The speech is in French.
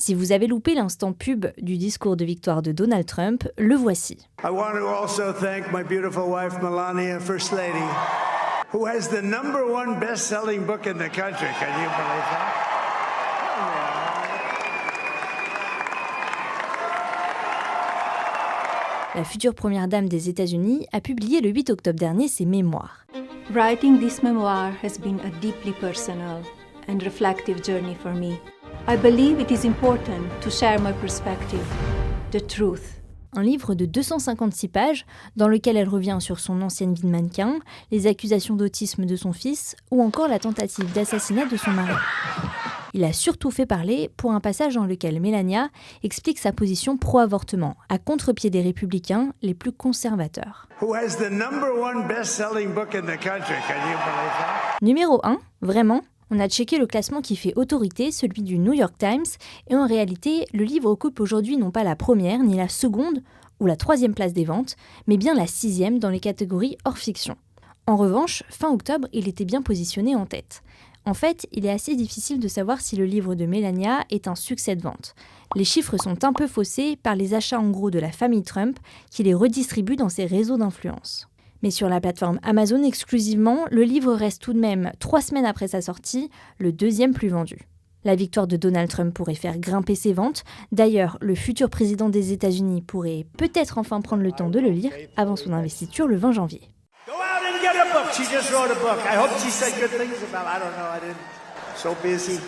Si vous avez loupé l'instant pub du discours de victoire de Donald Trump, le voici. I want to also thank my beautiful wife Melania, First Lady, who has the #1 best-selling book in the country. Can you believe that? La future première dame des États-Unis a publié le 8 octobre dernier ses mémoires. Writing this memoir has been a deeply personal and reflective journey for me. I believe it is important to share my perspective, the truth. Un livre de 256 pages dans lequel elle revient sur son ancienne vie de mannequin, les accusations d'autisme de son fils ou encore la tentative d'assassinat de son mari. Il a surtout fait parler pour un passage dans lequel Melania explique sa position pro-avortement, à contre-pied des républicains les plus conservateurs. Who has the #1 best-selling book in the country. Can you believe that? Numéro 1, vraiment, on a checké le classement qui fait autorité, celui du New York Times, et en réalité, le livre occupe aujourd'hui non pas la première, ni la seconde ou la 3e place des ventes, mais bien la 6e dans les catégories hors fiction. En revanche, fin octobre, il était bien positionné en tête. En fait, il est assez difficile de savoir si le livre de Melania est un succès de vente. Les chiffres sont un peu faussés par les achats en gros de la famille Trump qui les redistribue dans ses réseaux d'influence. Mais sur la plateforme Amazon exclusivement, le livre reste tout de même, 3 semaines après sa sortie, le 2e plus vendu. La victoire de Donald Trump pourrait faire grimper ses ventes. D'ailleurs, le futur président des États-Unis pourrait peut-être enfin prendre le temps de le lire avant son investiture le 20 janvier. Get a book. She just wrote a book. I hope she said good things about. I don't know. I didn't. So busy.